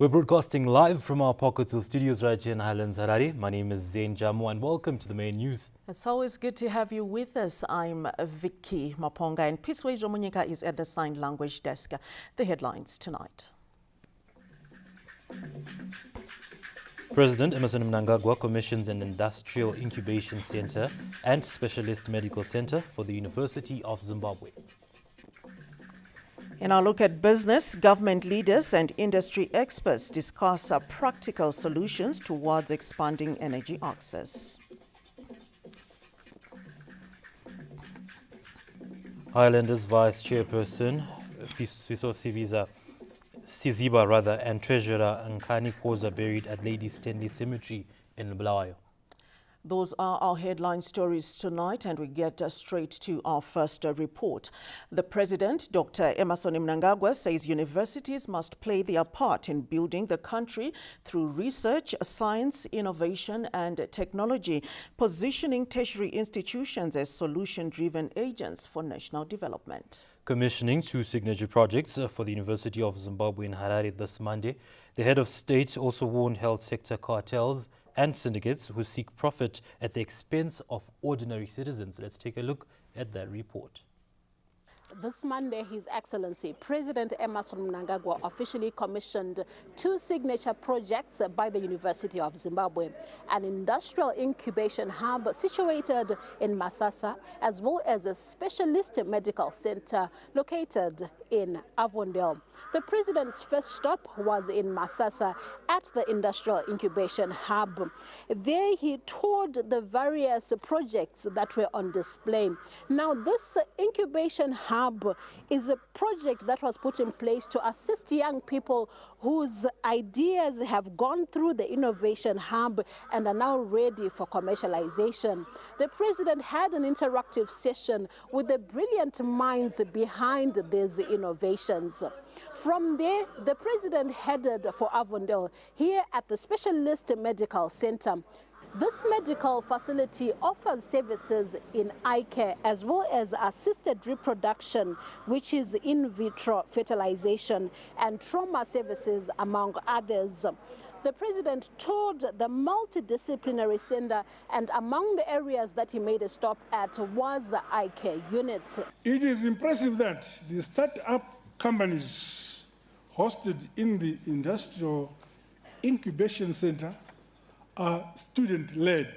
We're broadcasting live from our Pockethill studios right here in Highlands, Harare. My name is Zain Jamu and welcome to the main news. It's always good to have you with us. I'm Vicky Maponga and Piswe Jomunyika is at the sign language desk. The headlines tonight. President Emmerson Mnangagwa commissions an industrial incubation center and specialist medical center for the University of Zimbabwe. In our look at business, government leaders and industry experts discuss practical solutions towards expanding energy access. Highlanders Vice Chairperson Fiso Siziba and Treasurer Nkani Khoza buried at Lady Stanley Cemetery in Bulawayo. Those are our headline stories tonight, and we get straight to our first report. The President, Dr. Emmerson Mnangagwa, says universities must play their part in building the country through research, science, innovation and technology, positioning tertiary institutions as solution-driven agents for national development. Commissioning two signature projects for the University of Zimbabwe in Harare this Monday, the head of state also warned health sector cartels and syndicates who seek profit at the expense of ordinary citizens. Let's take a look at that report. This Monday, His Excellency President Emmerson Mnangagwa officially commissioned two signature projects by the University of Zimbabwe, an industrial incubation hub situated in Masasa, as well as a specialist medical center located in Avondale. The President's first stop was in Masasa at the industrial incubation hub. There he toured the various projects that were on display. Now, this incubation hub is a project that was put in place to assist young people whose ideas have gone through the innovation hub and are now ready for commercialization. The President had an interactive session with the brilliant minds behind these innovations. From there, the President headed for Avondale here at the Specialist Medical Center. This medical facility offers services in eye care as well as assisted reproduction, which is in vitro fertilization, and trauma services, among others. The President toured the multidisciplinary center, and among the areas that he made a stop at was the eye care unit. It is impressive that the start-up companies hosted in the Industrial Incubation Center are student-led,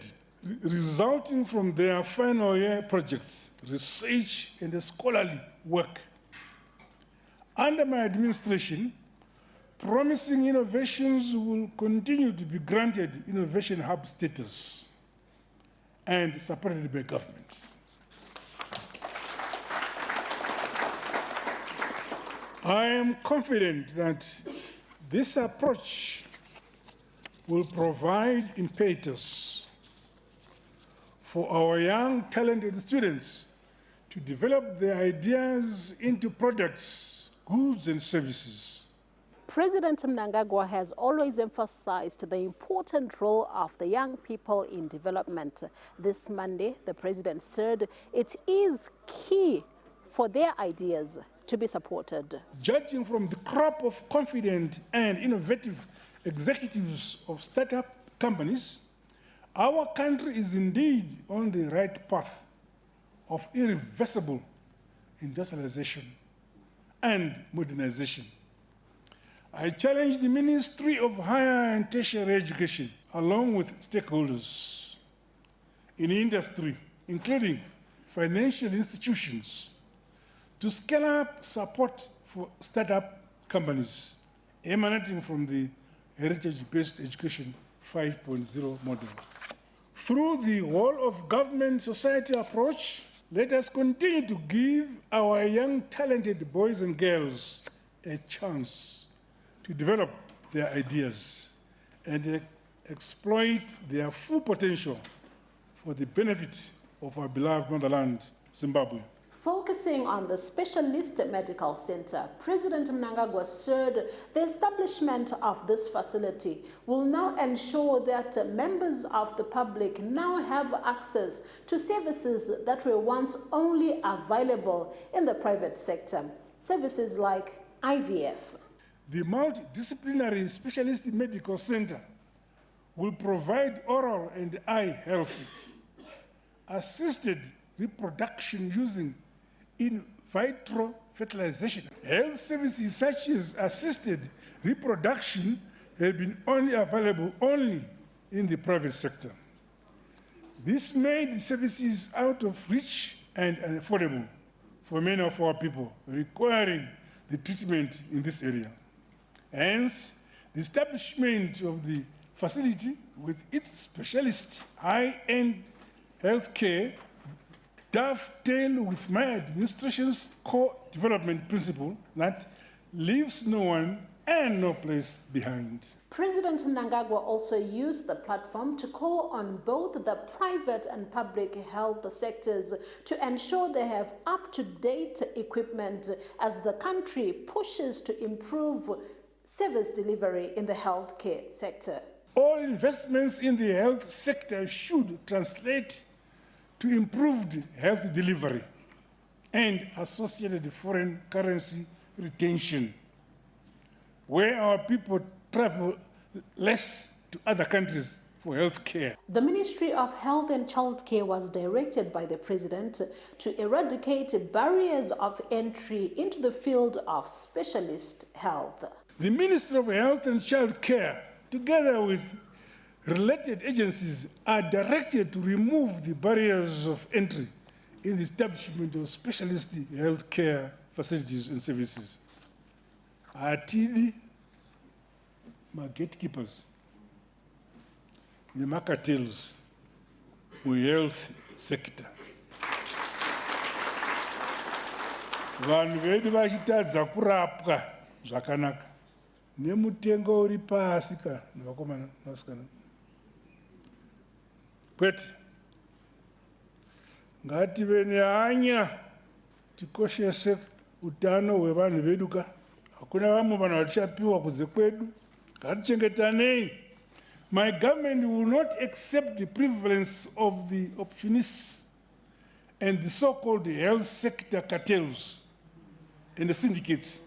resulting from their final year projects, research and scholarly work. Under my administration, promising innovations will continue to be granted innovation hub status and supported by government. I am confident that this approach will provide impetus for our young, talented students to develop their ideas into products, goods, and services. President Mnangagwa has always emphasized the important role of the young people in development. This Monday, the President said it is key for their ideas to be supported. Judging from the crop of confident and innovative executives of startup companies, our country is indeed on the right path of irreversible industrialization and modernization. I challenge the Ministry of Higher and Tertiary Education, along with stakeholders in industry, including financial institutions, to scale up support for startup companies emanating from the Heritage-Based Education 5.0 model. Through the whole-of-government society approach, let us continue to give our young talented boys and girls a chance to develop their ideas and exploit their full potential for the benefit of our beloved motherland, Zimbabwe. Focusing on the Specialist Medical Center, President Mnangagwa said the establishment of this facility will now ensure that members of the public now have access to services that were once only available in the private sector, services like IVF. The Multidisciplinary Specialist Medical Center will provide oral and eye health, assisted reproduction using in vitro fertilization. Health services such as assisted reproduction have been only available only in the private sector. This made the services out of reach and unaffordable for many of our people requiring the treatment in this area. Hence, the establishment of the facility with its specialist high-end healthcare dovetail with my administration's core development principle that leaves no one and no place behind. President Mnangagwa also used the platform to call on both the private and public health sectors to ensure they have up-to-date equipment as the country pushes to improve service delivery in the healthcare sector. All investments in the health sector should translate to improved health delivery and associated foreign currency retention, where our people travel less to other countries for health care. The Ministry of Health and Childcare was directed by the President to eradicate barriers of entry into the field of specialist health. The Ministry of Health and Child Care, together with related agencies, are directed to remove the barriers of entry in the establishment of specialist health care facilities and services. Atidi, my gatekeepers, the marketers, the health sector. Vanhu vedu vachitadza kurapwa zvakanaka nemutengo uri pasi kana vakomana vasikana. Kwete ngative nehanya tikoshese utano hwevanhu vedu ka. Hakuna vamwe vanhu vachapiwa kunze kwedu. Ngatichengetanei. My government will not accept the prevalence of the opportunists and the so-called health sector cartels and the syndicates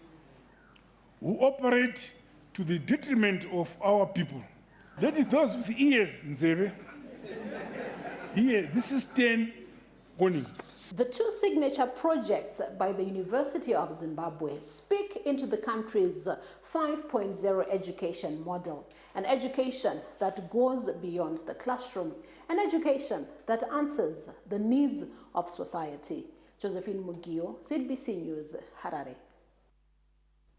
who operate to the detriment of our people. That is those with ears, Nzebe. Here, this is 10 warning. The two signature projects by the University of Zimbabwe speak into the country's 5.0 education model, an education that goes beyond the classroom, an education that answers the needs of society. Josephine Mugio, ZBC News, Harare.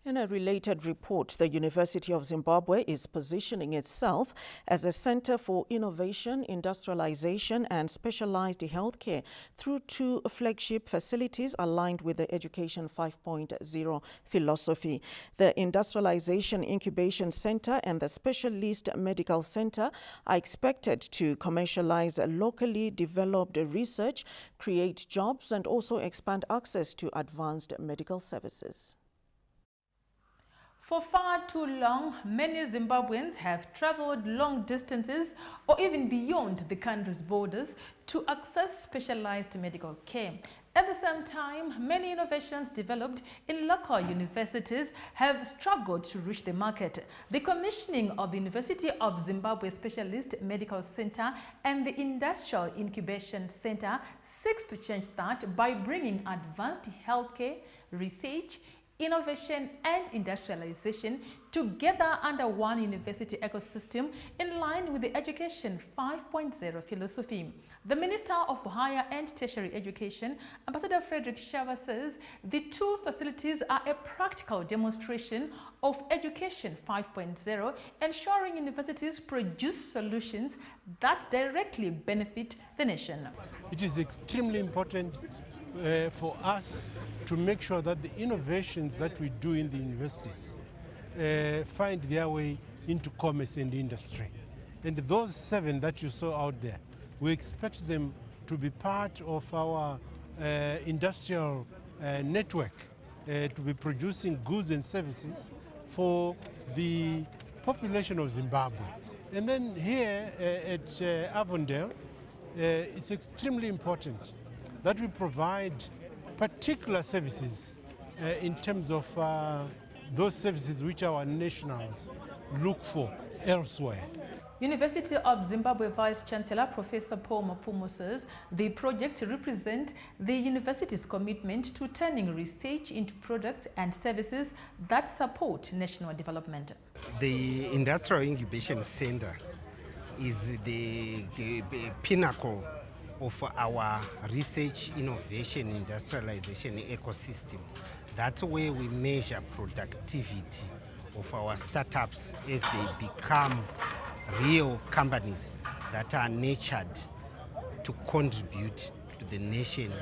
In a related report, the University of Zimbabwe is positioning itself as a center for innovation, industrialization, and specialized healthcare through two flagship facilities aligned with the Education 5.0 philosophy. The Industrialization Incubation Center and the Specialist Medical Center are expected to commercialize locally developed research, create jobs, and also expand access to advanced medical services. For far too long, many Zimbabweans have traveled long distances or even beyond the country's borders to access specialized medical care. At the same time, many innovations developed in local universities have struggled to reach the market. The commissioning of the University of Zimbabwe Specialist Medical Center and the Industrial Incubation Center seeks to change that by bringing advanced healthcare, research, innovation and industrialization together under one university ecosystem in line with the Education 5.0 philosophy. The Minister of Higher and Tertiary Education, Ambassador Frederick Shava, says the two facilities are a practical demonstration of Education 5.0, ensuring universities produce solutions that directly benefit the nation. It is extremely important for us to make sure that the innovations that we do in the universities find their way into commerce and industry. And those 7 that you saw out there, we expect them to be part of our industrial network, to be producing goods and services for the population of Zimbabwe. And then here at Avondale, it's extremely important that we provide particular services in terms of those services which our nationals look for elsewhere. University of Zimbabwe Vice-Chancellor Professor Paul Mapfumo says the project represents the university's commitment to turning research into products and services that support national development. The Industrial Incubation Center is the pinnacle of our research, innovation, industrialization ecosystem. That's where we measure productivity of our startups as they become real companies that are nurtured to contribute to the nation's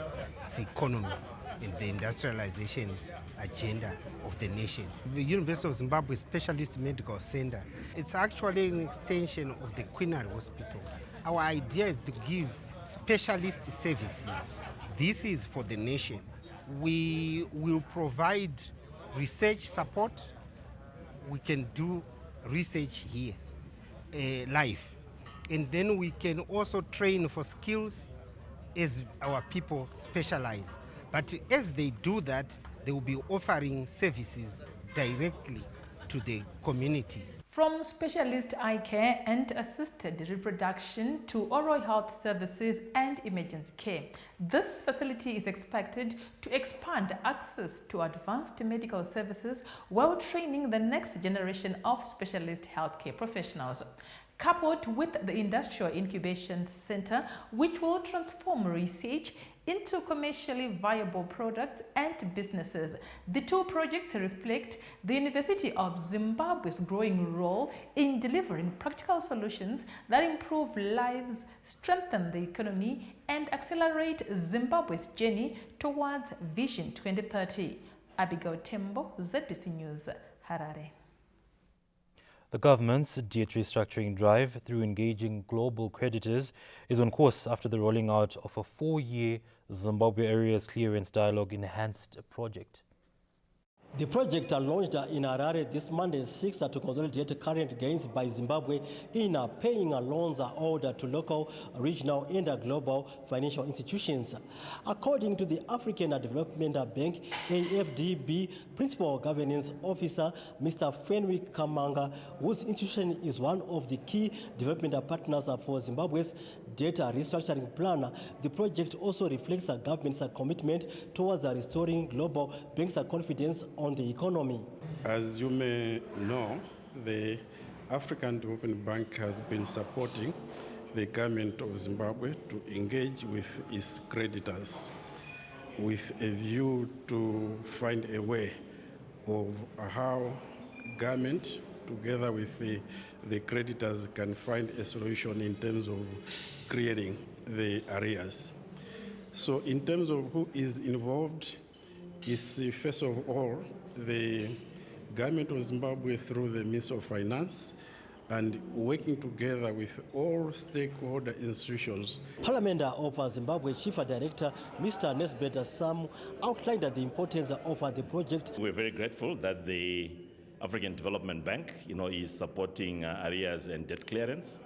economy and the industrialization agenda of the nation. The University of Zimbabwe Specialist Medical Center, it's actually an extension of the Queenary Hospital. Our idea is to give specialist services. This is for the nation. We will provide research support. We can do research here. Life, and then we can also train for skills as our people specialize. But as they do that, they will be offering services directly to the communities. From specialist eye care and assisted reproduction to oral health services and emergency care, this facility is expected to expand access to advanced medical services while training the next generation of specialist healthcare professionals. Coupled with the Industrial Incubation Center, which will transform research into commercially viable products and businesses. The two projects reflect the University of Zimbabwe's growing role in delivering practical solutions that improve lives, strengthen the economy, and accelerate Zimbabwe's journey towards Vision 2030. Abigail Tembo, ZBC News, Harare. The government's debt restructuring drive through engaging global creditors is on course after the rolling out of a 4-year Zimbabwe Arrears Clearance Dialogue Enhanced project. The project launched in Harare this Monday seeks to consolidate current gains by Zimbabwe in paying loans owed to local, regional, and global financial institutions. According to the African Development Bank, AFDB Principal Governance Officer, Mr. Fenwick Kamanga, whose institution is one of the key development partners for Zimbabwe's debt restructuring plan, the project also reflects the government's commitment towards restoring global banks' confidence on the economy. As you may know, the African Development Bank has been supporting the government of Zimbabwe to engage with its creditors with a view to find a way of how government together with the creditors can find a solution in terms of creating the arrears. So in terms of who is involved, is first of all the government of Zimbabwe through the Ministry of Finance and working together with all stakeholder institutions. Parliament of Zimbabwe Chief Director Mr. Nesbet Sam outlined the importance of the project. We're very grateful that the African Development Bank, is supporting arrears and debt clearance,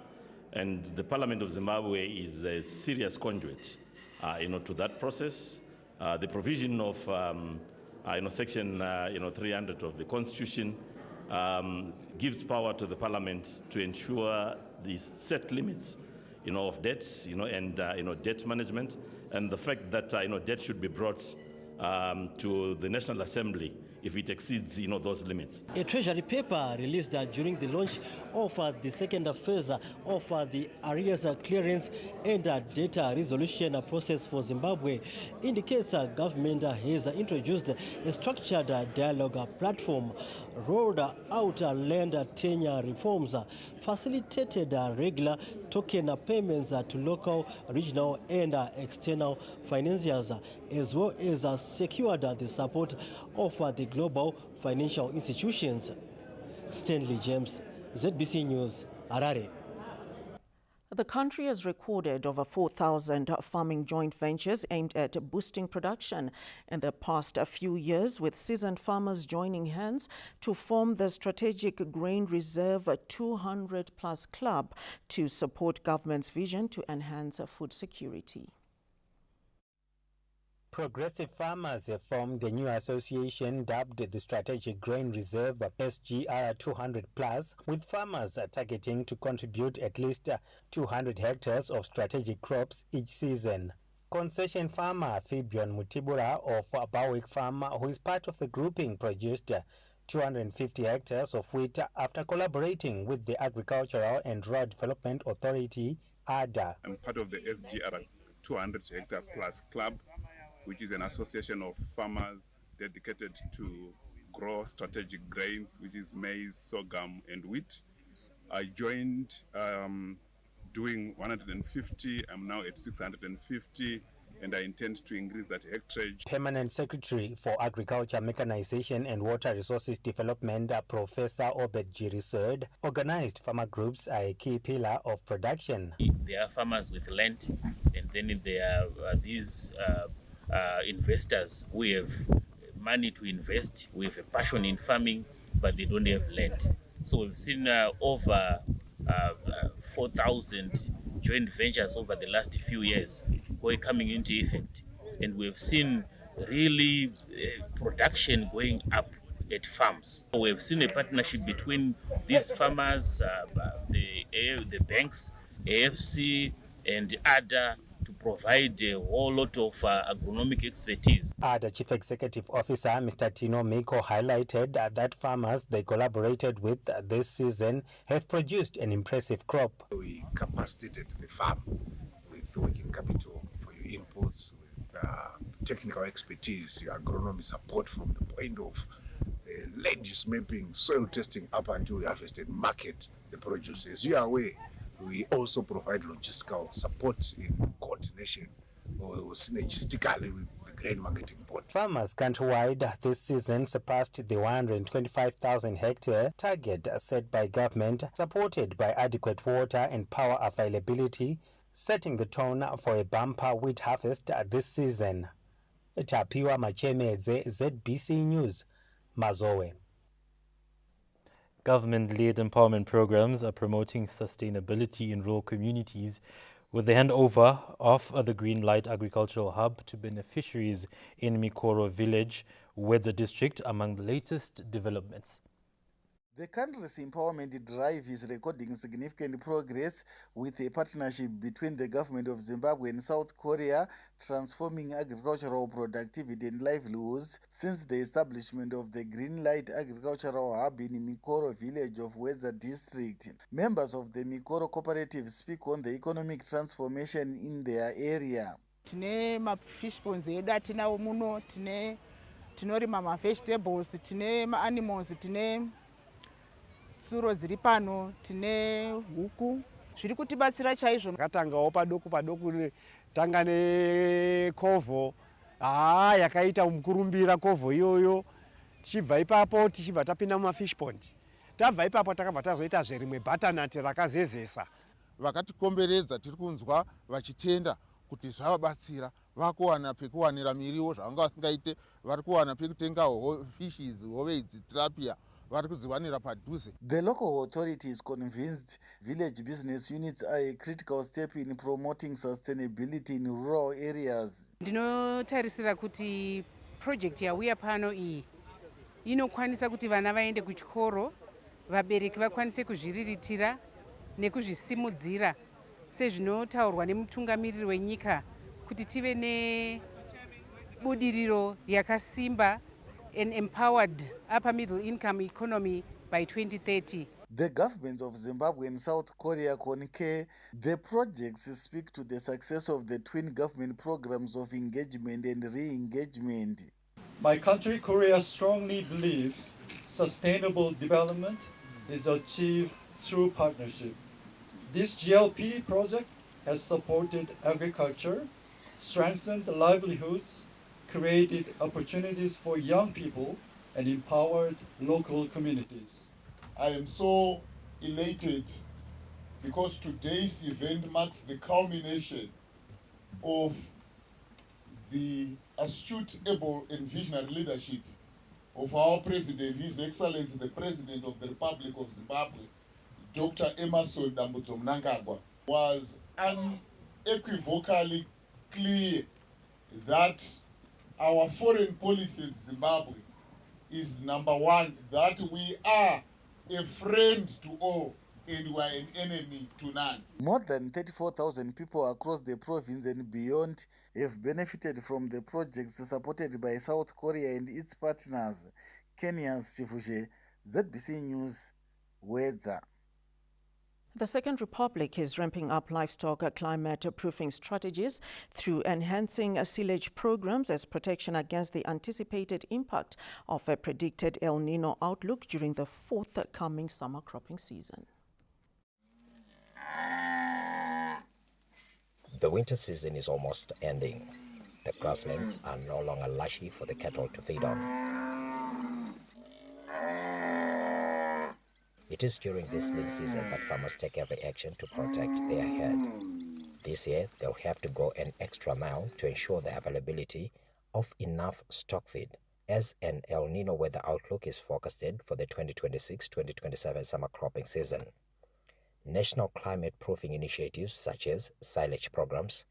and the Parliament of Zimbabwe is a serious conduit, to that process. The provision of, Section 300 of the Constitution gives power to the Parliament to ensure the set limits, of debts, and debt management, and the fact that debt should be brought to the National Assembly if it exceeds those limits. A treasury paper released during the launch of the second phase of the arrears clearance and data resolution process for Zimbabwe indicates government has introduced a structured dialogue platform, rolled out land tenure reforms, facilitated regular token payments to local, regional, and external financiers, as well as secured the support of the global financial institutions. Stanley James, ZBC News, Harare. The country has recorded over 4,000 farming joint ventures aimed at boosting production in the past few years, with seasoned farmers joining hands to form the Strategic Grain Reserve 200+ Club to support government's vision to enhance food security. Progressive farmers have formed a new association dubbed the Strategic Grain Reserve SGR 200+, with farmers targeting to contribute at least 200 hectares of strategic crops each season. Concession farmer Fabian Mutibura of Barwick Farm, who is part of the grouping, produced 250 hectares of wheat after collaborating with the Agricultural and Rural Development Authority, ADA. I'm part of the SGR 200 hectare plus club, which is an association of farmers dedicated to grow strategic grains, which is maize, sorghum, and wheat. I joined doing 150. I'm now at 650, and I intend to increase that hectarage. Permanent Secretary for Agriculture, Mechanization and Water Resources Development, Professor Obed Jiri, said organized farmer groups are a key pillar of production. There are farmers with land, and then there are these investors who have money to invest, who have a passion in farming, but they don't have land. So we've seen over 4,000 joint ventures over the last few years coming into effect. And we've seen really production going up at farms. We've seen a partnership between these farmers, the banks, AFC and ADA, to provide a whole lot of agronomic expertise. ADA Chief Executive Officer Mr. Tino Miko highlighted that farmers they collaborated with this season have produced an impressive crop. We capacitated the farm with working capital for your inputs, with technical expertise, your agronomy support from the point of land use mapping, soil testing up until we harvested, market the produce. As you are aware, we also provide logistical support in coordination or synergistically with the grain marketing board. Farmers countrywide this season surpassed the 125,000 hectare target set by government, supported by adequate water and power availability, setting the tone for a bumper wheat harvest this season. Tapiwa Machemedze, ZBC News, Mazowe. Government-led empowerment programs are promoting sustainability in rural communities with the handover of the Green Light Agricultural Hub to beneficiaries in Mikoro Village, Wedza District, among the latest developments. The country's empowerment drive is recording significant progress with a partnership between the government of Zimbabwe and South Korea, transforming agricultural productivity and livelihoods since the establishment of the Green Light Agricultural Hub in Mikoro Village of Wedza District. Members of the Mikoro Cooperative speak on the economic transformation in their area. Tine ma-fish ponds edu atinawo muno, tinorima ma-vegetables, tine ma-animals, tine tsuro dziri pano, tine huku. Zviri kutibatsira chaizvo. Katangawo padoko tanga nekovho yakaita mukurumbira kovho iyoyo. Tichibva ipapo tichibva tapinda mumafish pond. Tabva ipapo takabva tazoita zverimwe butternut rakazezesa. Vakatikomberedza tiri kunzwa vachitenda kuti zvavabatsira, vakuwana pekuwanira miriwo zvavanga vasingaite, vari kuwana pekutenga fishes, hove idzi, tilapia. The local authority is convinced village business units are a critical step in promoting sustainability in rural areas. Ndinotarisira kuti project yauya pano iyi inokwanisa kuti vana vaende kuchikoro, vabereki vakwanise kuzviriritira nekuzvisimudzira sezvinotaurwa nemutungamiriri wenyika kuti tive nebudiriro yakasimba an empowered upper middle income economy by 2030. The governments of Zimbabwe and South Korea concur. The projects speak to the success of the twin government programs of engagement and re-engagement. My country, Korea, strongly believes sustainable development is achieved through partnership. This GLP project has supported agriculture, strengthened livelihoods, created opportunities for young people, and empowered local communities. I am so elated because today's event marks the culmination of the astute, able, and visionary leadership of our President, His Excellency, the President of the Republic of Zimbabwe, Dr. Emmerson Dambudzo Mnangagwa, was unequivocally clear that our foreign policy as Zimbabwe is number one, that we are a friend to all and we are an enemy to none. More than 34,000 people across the province and beyond have benefited from the projects supported by South Korea and its partners. Kenya's Chifushe, ZBC News, Wedza. The Second Republic is ramping up livestock climate-proofing strategies through enhancing silage programs as protection against the anticipated impact of a predicted El Nino outlook during the forthcoming summer cropping season. The winter season is almost ending. The grasslands are no longer lushy for the cattle to feed on. It is during this lean season that farmers take every action to protect their herd. This year, they'll have to go an extra mile to ensure the availability of enough stock feed, as an El Nino weather outlook is forecasted for the 2026-2027 summer cropping season. National climate proofing initiatives such as silage programs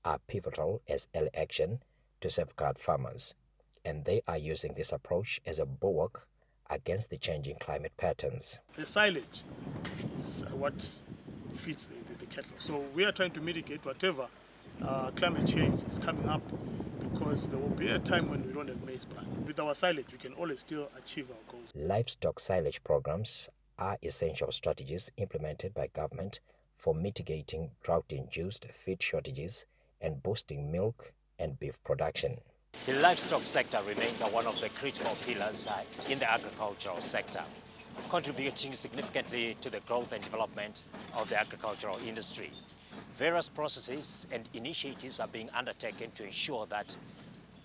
are pivotal as early action to safeguard farmers, and they are using this approach as a bulwark against the changing climate patterns. The silage is what feeds the cattle. So we are trying to mitigate whatever climate change is coming up, because there will be a time when we don't have maize plant. With our silage, we can always still achieve our goals. Livestock silage programs are essential strategies implemented by government for mitigating drought-induced feed shortages and boosting milk and beef production. The livestock sector remains one of the critical pillars in the agricultural sector, contributing significantly to the growth and development of the agricultural industry. Various processes and initiatives are being undertaken to ensure that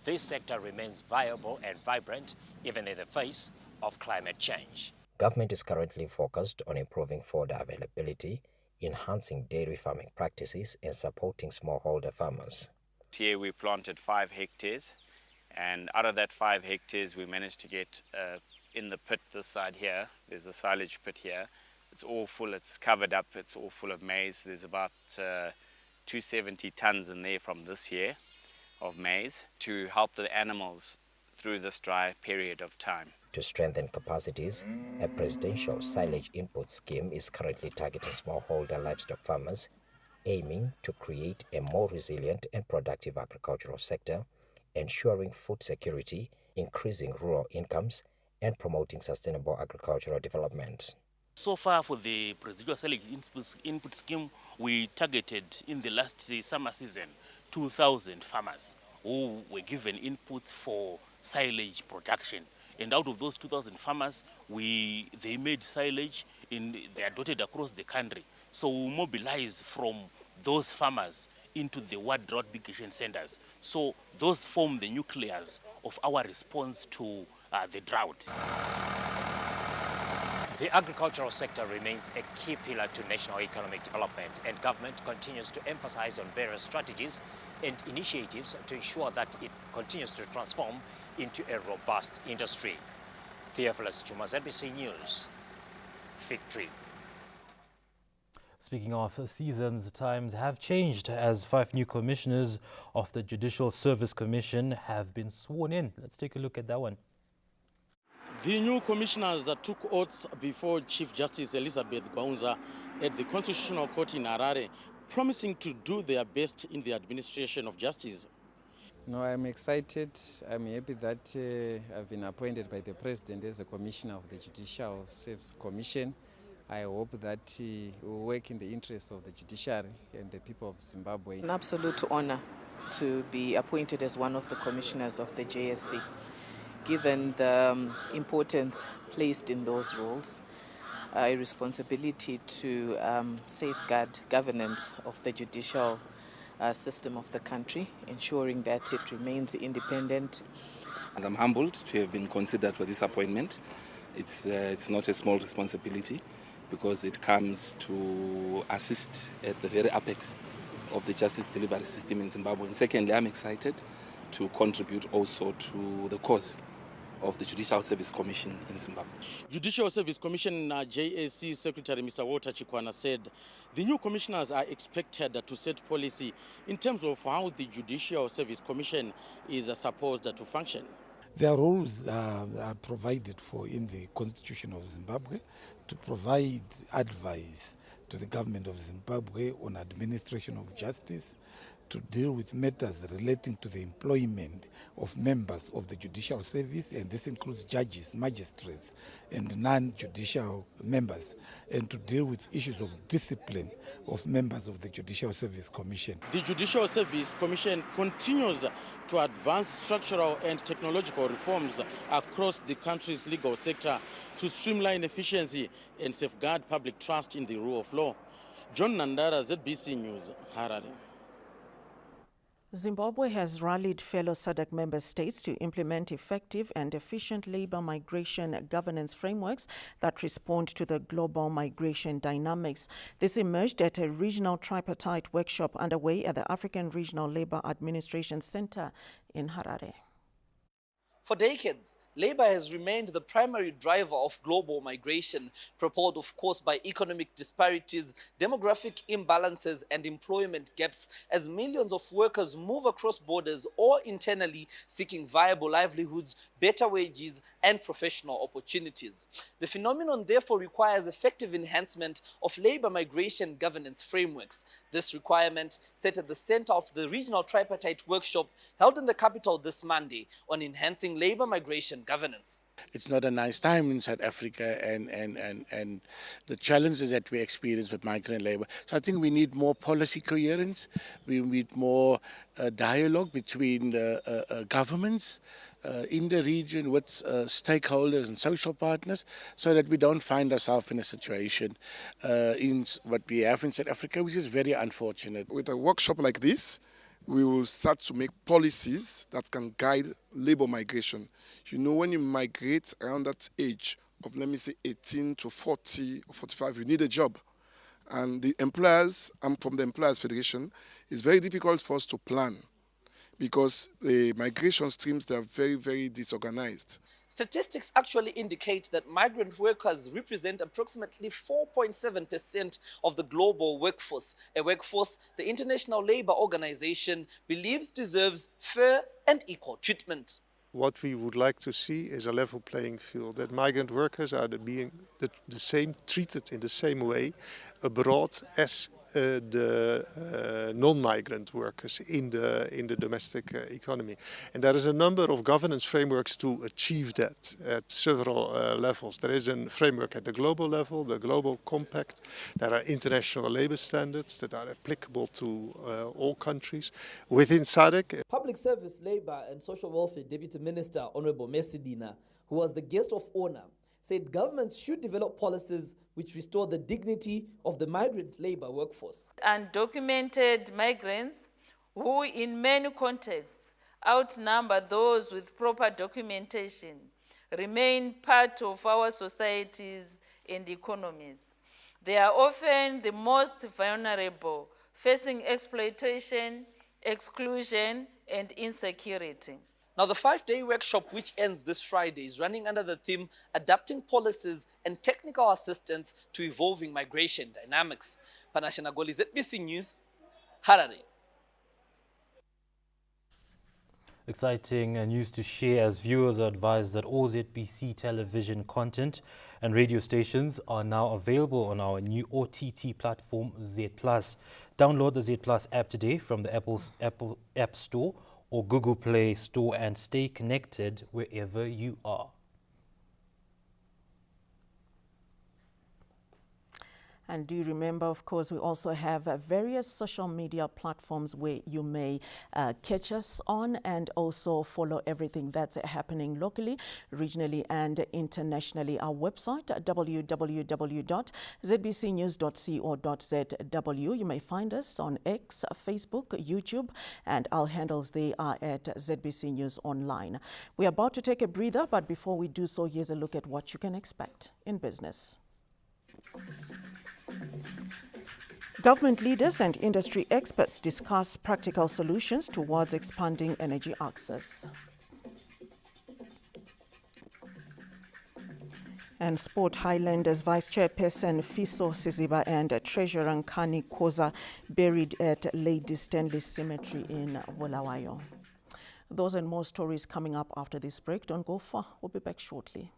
this sector remains viable and vibrant even in the face of climate change. Government is currently focused on improving fodder availability, enhancing dairy farming practices, and supporting smallholder farmers. Here we planted 5 hectares, and out of that 5 hectares we managed to get in the pit this side here, there's a silage pit here. It's all full, it's covered up, it's all full of maize. There's about 270 tons in there from this year of maize to help the animals through this dry period of time. To strengthen capacities, a presidential silage input scheme is currently targeting smallholder livestock farmers, aiming to create a more resilient and productive agricultural sector, ensuring food security, increasing rural incomes, and promoting sustainable agricultural development. So far for the presidential silage input scheme, we targeted in the last summer season 2,000 farmers who were given inputs for silage production. And out of those 2,000 farmers, they made silage, they are dotted across the country. So we mobilize from those farmers into the ward drought mitigation centers. So those form the nucleus of our response to the drought. The agricultural sector remains a key pillar to national economic development, and government continues to emphasize on various strategies and initiatives to ensure that it continues to transform into a robust industry. Theophilus Juma, ZBC News, Victory. Speaking of seasons, times have changed as 5 new commissioners of the Judicial Service Commission have been sworn in. Let's take a look at that one. The new commissioners took oaths before Chief Justice Elizabeth Gwaunza at the Constitutional Court in Harare, promising to do their best in the administration of justice. No, I'm excited. I'm happy that I've been appointed by the President as a Commissioner of the Judicial Service Commission. I hope that we will work in the interests of the judiciary and the people of Zimbabwe. An absolute honor to be appointed as one of the commissioners of the JSC. Given the importance placed in those roles, a responsibility to safeguard governance of the judicial system of the country, ensuring that it remains independent. As I'm humbled to have been considered for this appointment. It's not a small responsibility, because it comes to assist at the very apex of the justice delivery system in Zimbabwe. And secondly, I'm excited to contribute also to the cause of the Judicial Service Commission in Zimbabwe. Judicial Service Commission JSC Secretary Mr. Walter Chikwana said the new commissioners are expected to set policy in terms of how the Judicial Service Commission is supposed to function. Their roles are provided for in the Constitution of Zimbabwe to provide advice to the government of Zimbabwe on administration of justice, to deal with matters relating to the employment of members of the judicial service, and this includes judges, magistrates, and non-judicial members, and to deal with issues of discipline of members of the Judicial Service Commission. The Judicial Service Commission continues to advance structural and technological reforms across the country's legal sector to streamline efficiency and safeguard public trust in the rule of law. John Nandara, ZBC News, Harare. Zimbabwe has rallied fellow SADC member states to implement effective and efficient labor migration governance frameworks that respond to the global migration dynamics. This emerged at a regional tripartite workshop underway at the African Regional Labor Administration Center in Harare. For decades, labor has remained the primary driver of global migration, propelled of course by economic disparities, demographic imbalances and employment gaps as millions of workers move across borders or internally seeking viable livelihoods, better wages and professional opportunities. The phenomenon therefore requires effective enhancement of labor migration governance frameworks. This requirement set at the center of the regional tripartite workshop held in the capital this Monday on enhancing labor migration governance. It's not a nice time in South Africa and the challenges that we experience with migrant labor. So I think we need more policy coherence, we need more dialogue between governments in the region with stakeholders and social partners so that we don't find ourselves in a situation in what we have in South Africa, which is very unfortunate. With a workshop like this, we will start to make policies that can guide labor migration. You know, when you migrate around that age of, let me say, 18 to 40 or 45, you need a job. And the employers, I'm from the Employers Federation, it's very difficult for us to plan because the migration streams, they are very, very disorganized. Statistics actually indicate that migrant workers represent approximately 4.7% of the global workforce, a workforce the International Labour Organization believes deserves fair and equal treatment. What we would like to see is a level playing field, that migrant workers are being the same, treated in the same way abroad as the non-migrant workers in the domestic economy. And there is a number of governance frameworks to achieve that at several levels. There is a framework at the global level, the Global Compact. There are international labor standards that are applicable to all countries. Within SADC, Public Service, Labour and Social Welfare Deputy Minister Honorable Mesidina, who was the guest of honor, said governments should develop policies which restore the dignity of the migrant labor workforce. Undocumented migrants who in many contexts outnumber those with proper documentation remain part of our societies and economies. They are often the most vulnerable, facing exploitation, exclusion, and insecurity. Now, the 5-day workshop, which ends this Friday, is running under the theme Adapting Policies and Technical Assistance to Evolving Migration Dynamics. Panashe Nagoli, ZBC News, Harare. Exciting news to share as viewers are advised that all ZBC television content and radio stations are now available on our new OTT platform, Z+. Download the Z+ app today from the Apple App Store or Google Play Store and stay connected wherever you are. And do remember, of course, we also have various social media platforms where you may catch us on and also follow everything that's happening locally, regionally and internationally. Our website, www.zbcnews.co.zw. You may find us on X, Facebook, YouTube, and our handles, they are at ZBC News Online. We're about to take a breather, but before we do so, here's a look at what you can expect in business. Government leaders and industry experts discuss practical solutions towards expanding energy access. And Sport Highlanders Vice Chairperson Fiso Siziba and Treasurer Nkani Koza buried at Lady Stanley Cemetery in Bulawayo. Those and more stories coming up after this break. Don't go far. We'll be back shortly.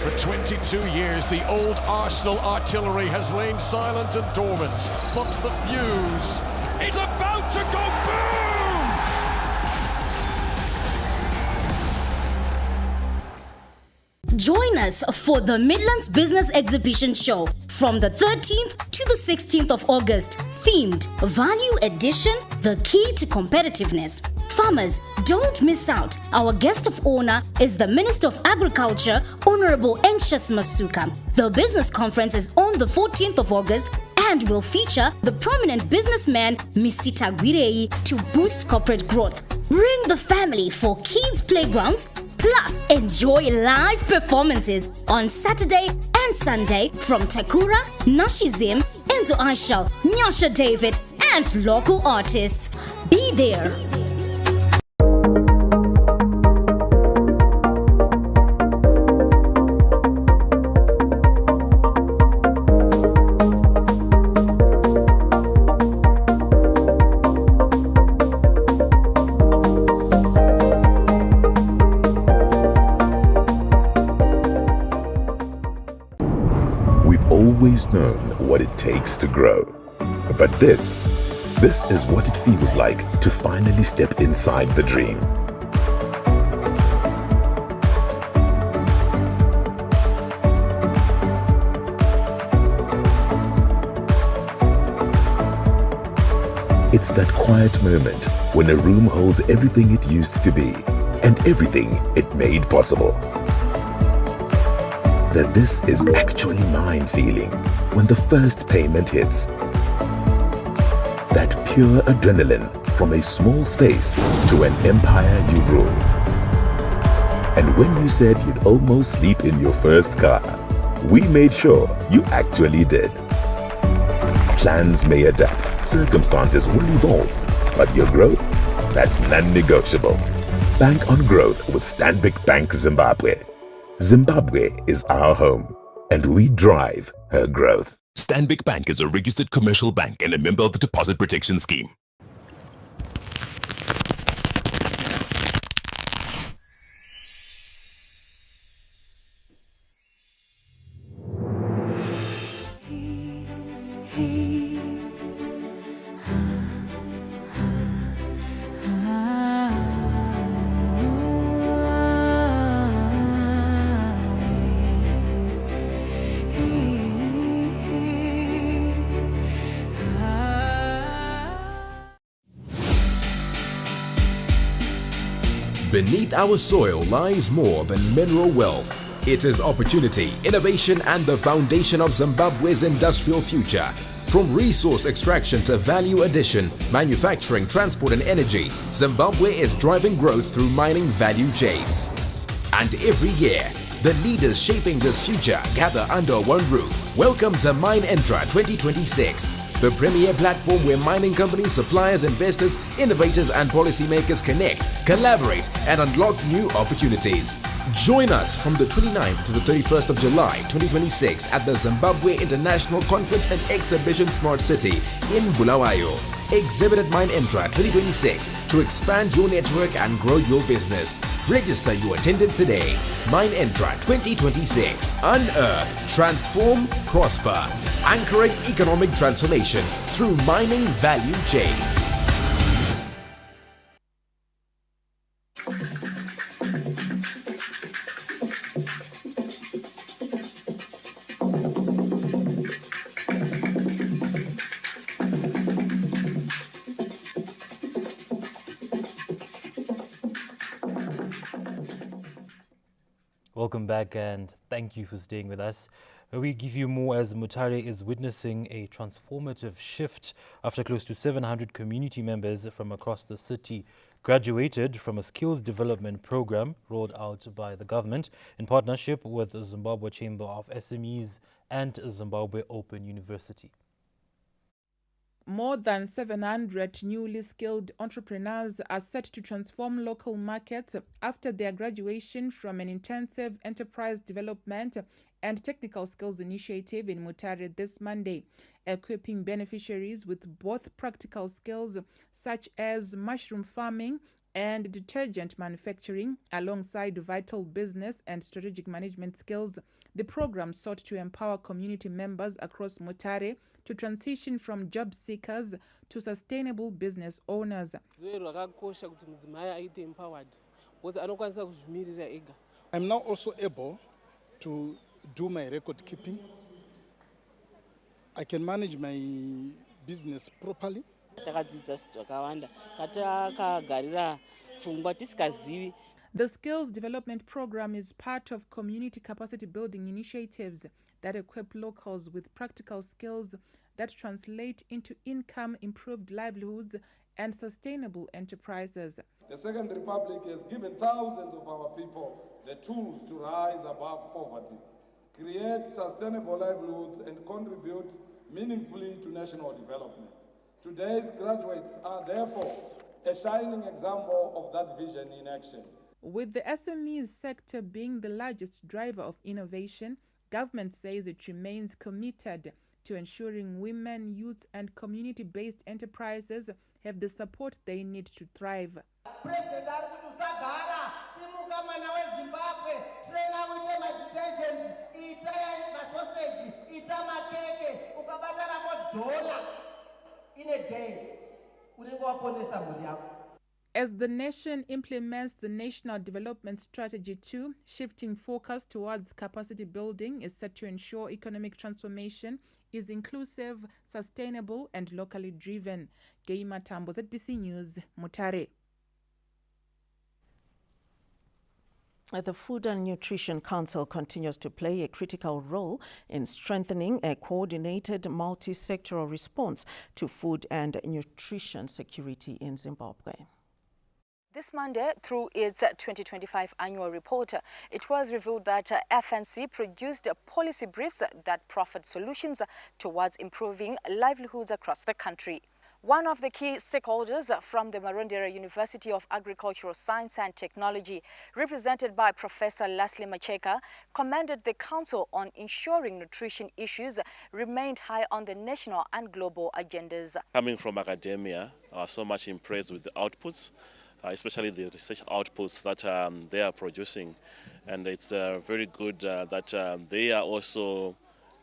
For 22 years, the old Arsenal artillery has lain silent and dormant, but the fuse is about to go boom! Join us for the Midlands Business Exhibition Show from the 13th to the 16th of August. Themed Value Addition, the key to competitiveness. Farmers, don't miss out. Our guest of honor is the Minister of Agriculture, Honorable Anxious Masuka. The business conference is on the 14th of August and will feature the prominent businessman, Mr. Tagwirei, to boost corporate growth. Bring the family for kids' playgrounds, plus enjoy live performances on Saturday and Sunday from Takura, Nashizim, Enzo Aishal, Nyasha David, and local artists. Be there. Always known what it takes to grow. But this is what it feels like to finally step inside the dream. It's that quiet moment when a room holds everything it used to be and everything it made possible. That this is actually mine feeling when the first payment hits. That pure adrenaline from a small space to an empire you rule. And when you said you'd almost sleep in your first car, we made sure you actually did. Plans may adapt, circumstances will evolve, but your growth, that's non-negotiable. Bank on growth with Stanbic Bank Zimbabwe. Zimbabwe is our home, and we drive her growth. Stanbic Bank is a registered commercial bank and a member of the Deposit Protection Scheme. Beneath our soil lies more than mineral wealth. It is opportunity, innovation, and the foundation of Zimbabwe's industrial future. From resource extraction to value addition, manufacturing, transport, and energy, Zimbabwe is driving growth through mining value chains. And every year, the leaders shaping this future gather under one roof. Welcome to MineEntra 2026. The premier platform where mining companies, suppliers, investors, innovators, and policymakers connect, collaborate, and unlock new opportunities. Join us from the 29th to the 31st of July 2026 at the Zimbabwe International Conference and Exhibition Smart City in Bulawayo. Exhibit at MineEntra 2026 to expand your network and grow your business. Register your attendance today. MineEntra 2026. Unearth, transform, prosper. Anchoring economic transformation through mining value chain. Welcome back and thank you for staying with us. We give you more as Mutare is witnessing a transformative shift after close to 700 community members from across the city graduated from a skills development program rolled out by the government in partnership with the Zimbabwe Chamber of SMEs and Zimbabwe Open University. More than 700 newly skilled entrepreneurs are set to transform local markets after their graduation from an intensive enterprise development and technical skills initiative in Mutare this Monday, equipping beneficiaries with both practical skills such as mushroom farming and detergent manufacturing, alongside vital business and strategic management skills. The program sought to empower community members across Mutare to transition from job seekers to sustainable business owners. I'm now also able to do my record keeping. I can manage my business properly. The Skills Development Program is part of community capacity building initiatives that equip locals with practical skills that translate into income, improved livelihoods, and sustainable enterprises. The Second Republic has given thousands of our people the tools to rise above poverty, create sustainable livelihoods, and contribute meaningfully to national development. Today's graduates are therefore a shining example of that vision in action. With the SMEs sector being the largest driver of innovation, government says it remains committed to ensuring women, youth, and community-based enterprises have the support they need to thrive. In a day, as the nation implements the National Development Strategy 2, shifting focus towards capacity building is set to ensure economic transformation is inclusive, sustainable, and locally driven. Geima Tambo, ZBC News, Mutare. The Food and Nutrition Council continues to play a critical role in strengthening a coordinated multi-sectoral response to food and nutrition security in Zimbabwe. This Monday, through its 2025 annual report, it was revealed that FNC produced policy briefs that proffered solutions towards improving livelihoods across the country. One of the key stakeholders from the Marondera University of Agricultural Science and Technology, represented by Professor Leslie Macheka, commended the council on ensuring nutrition issues remained high on the national and global agendas. Coming from academia, I was so much impressed with the outputs, especially the research outputs that they are producing. And it's very good that they are also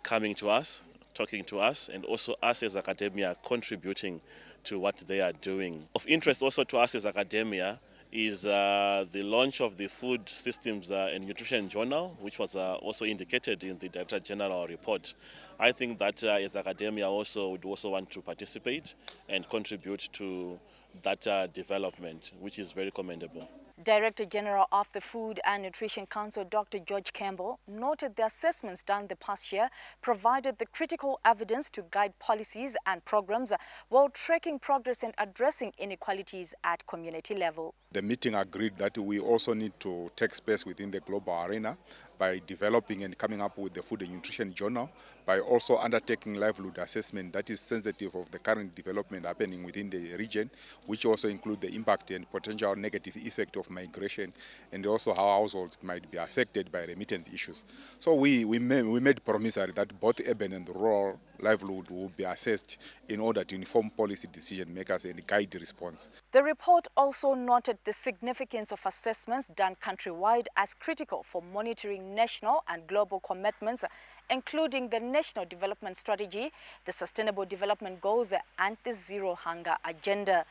coming to us, talking to us, and also us as academia contributing to what they are doing. Of interest also to us as academia is the launch of the Food Systems and Nutrition Journal, which was also indicated in the Director General report. I think that as academia also would also want to participate and contribute to that development, which is very commendable. Director General of the Food and Nutrition Council, Dr. George Campbell, noted the assessments done the past year provided the critical evidence to guide policies and programs while tracking progress and addressing inequalities at community level. The meeting agreed that we also need to take space within the global arena by developing and coming up with the Food and Nutrition Journal, by also undertaking livelihood assessment that is sensitive of the current development happening within the region, which also include the impact and potential negative effect of migration, and also how households might be affected by remittance issues. So we made promissory that both urban and rural livelihood will be assessed in order to inform policy decision makers and guide the response. The report also noted the significance of assessments done countrywide as critical for monitoring national and global commitments, including the National Development Strategy, the Sustainable Development Goals, and the Zero Hunger Agenda.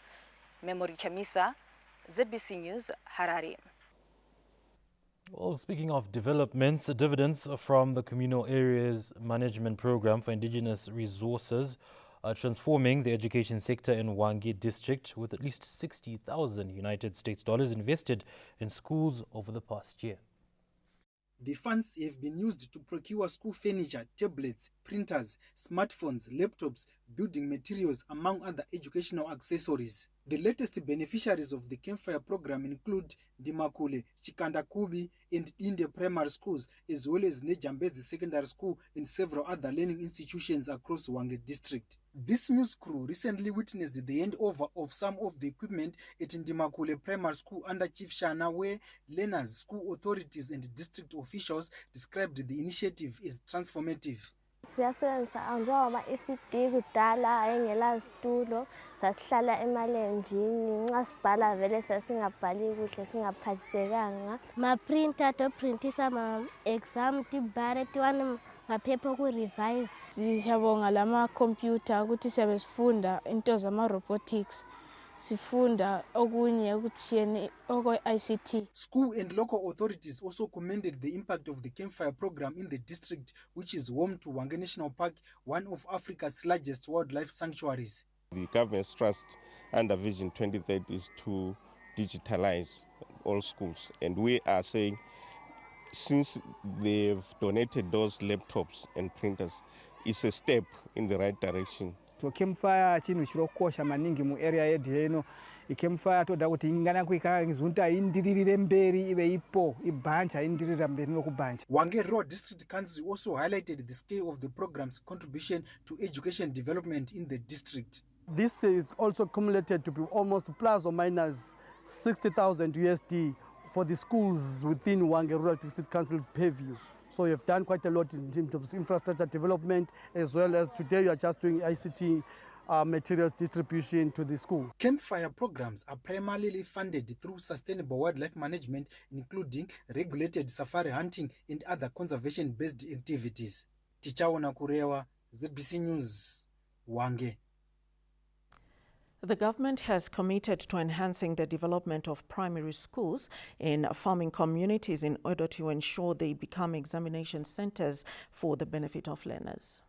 Memory Chamisa, ZBC News, Harare. Well, speaking of developments, dividends from the Communal Areas Management Program for Indigenous Resources are transforming the education sector in Hwange District, with at least 60,000 United States dollars invested in schools over the past year. The funds have been used to procure school furniture, tablets, printers, smartphones, laptops, building materials, among other educational accessories. The latest beneficiaries of the Campfire program include Dimakule, Chikandakubi, and Inde primary schools, as well as Nejambezi Secondary School and several other learning institutions across Hwange district. This news crew recently witnessed the handover of some of the equipment at Ndimakule Primary School under Chief Shana, where learners, school authorities, and district officials described the initiative as transformative. Siyasebenzisa njengoba ECD kudala ayengela zitulo sasihlala emalenjini nxa sibhala vele sasingabhali kuhle singaphathisekanga ma printer to printisa ma exam tibhare tiwane maphepha ku revise. Siyabonga lama computer ukuthi siyabe sifunda into zama robotics. Sifunda okunye okuchiyene oko ICT. School and local authorities also commended the impact of the Campfire program in the district, which is home to Hwange National Park, one of Africa's largest wildlife sanctuaries. The government's thrust under Vision 2030 is to digitalize all schools, and we are saying since they've donated those laptops and printers, it's a step in the right direction. So Campfire chinhu chirokosha maningi mu area yedu ino. Campfire toda kuti ingana kuikara ngizunta indirire mberi ibe ipo ibanja indirira mberi nokubanja. Hwange Rural District Council also highlighted the scale of the program's contribution to education development in the district. This is also cumulated to be almost plus or minus 60,000 USD for the schools within Hwange Rural District Council purview. So you've done quite a lot in terms of infrastructure development, as well as today you are just doing ICT materials distribution to the schools. Campfire programs are primarily funded through sustainable wildlife management, including regulated safari hunting and other conservation-based activities. Tichaona Kurewa, ZBC News, Hwange. The government has committed to enhancing the development of primary schools in farming communities in order to ensure they become examination centers for the benefit of learners.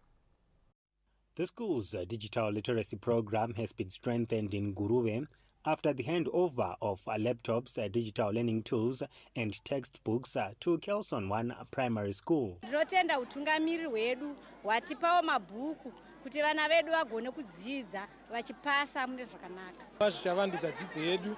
The school's digital literacy program has been strengthened in Ngurube after the handover of laptops, digital learning tools and textbooks to Kelson 1 primary school. Ndinotenda utungamiri hwedu watipawo mabhuku kuti vana vedu vagone kudzidza vachipasa mune zvakanaka. Zvichavandudza dzidzo yedu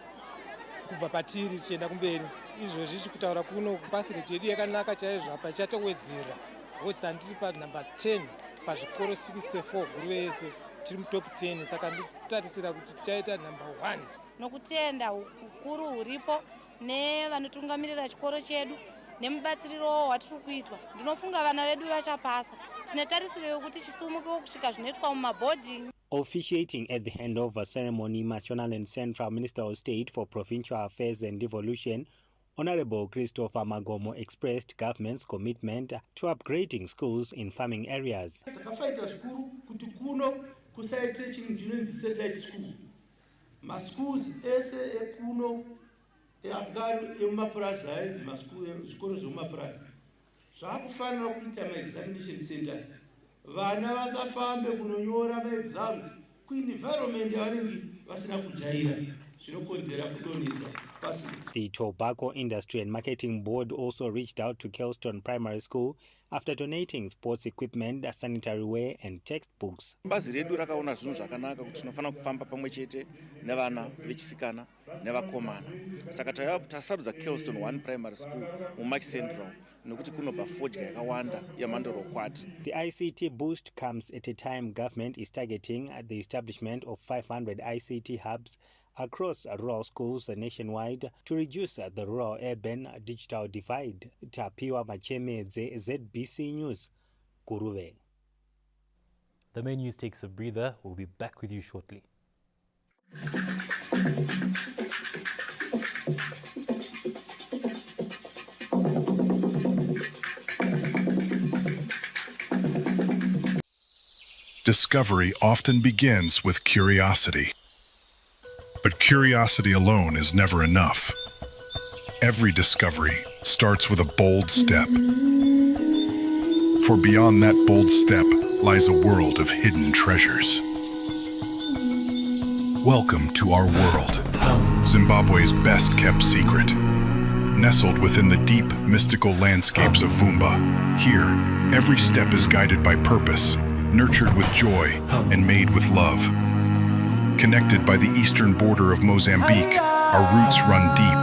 kubva patiri tichienda kumberi. Izvozvi chikutaura kuno kupasireti yedu yakanaka chaizvo apa chatowedzera. Hosi tandiri panumber 10 pazvikoro 64 guru yese tiri mutop 10 saka nditarisira kuti tichaita number 1. Nokutenda ukuru huripo nevanotungamirira chikoro chedu nemubatsiriro watiri kuitwa. Ndinofunga vana vedu vachapasa. Tinetarisira kuti chisumuke kusvika zvinoitwa mumabhodhi. Officiating at the handover ceremony, Mashonaland Central Minister of State for Provincial Affairs and Devolution, Honorable Christopher Magomo expressed government's commitment to upgrading schools in farming areas. Takafaita zvikuru kuti kuno kusaite chinhu chinonzi satellite school. Maschools ese ekuno eafgari emumapurasi haenzi zvikoro zvemumapurasi. Zvakufanira kuita ma-examination centers. Vana vasafambe kunonyora ma-exams kuenvironment yavanenge vasina kujaira. The Tobacco Industry and Marketing Board also reached out to Kelston Primary School after donating sports equipment, sanitary wear and textbooks. Bazi redu rakaona zvinhu zvakanaka kuti tinofana kufamba pamwe chete nevana vechisikana nevakomana. Saka tasarudza Kelston 1 Primary School muMarch Central nokuti kunobva fodya yakawanda yemhando rokwati. The ICT boost comes at a time government is targeting the establishment of 500 ICT hubs across rural schools nationwide to reduce the rural-urban digital divide. Tapiwa Machemedze, ZBC News, Ngurube. The main news takes a breather. We'll be back with you shortly. Discovery often begins with curiosity. But curiosity alone is never enough. Every discovery starts with a bold step. For beyond that bold step lies a world of hidden treasures. Welcome to our world, Zimbabwe's best kept secret. nestled within the deep, mystical landscapes of Vumba. Here, every step is guided by purpose, nurtured with joy, and made with love. Connected by the eastern border of Mozambique, our roots run deep,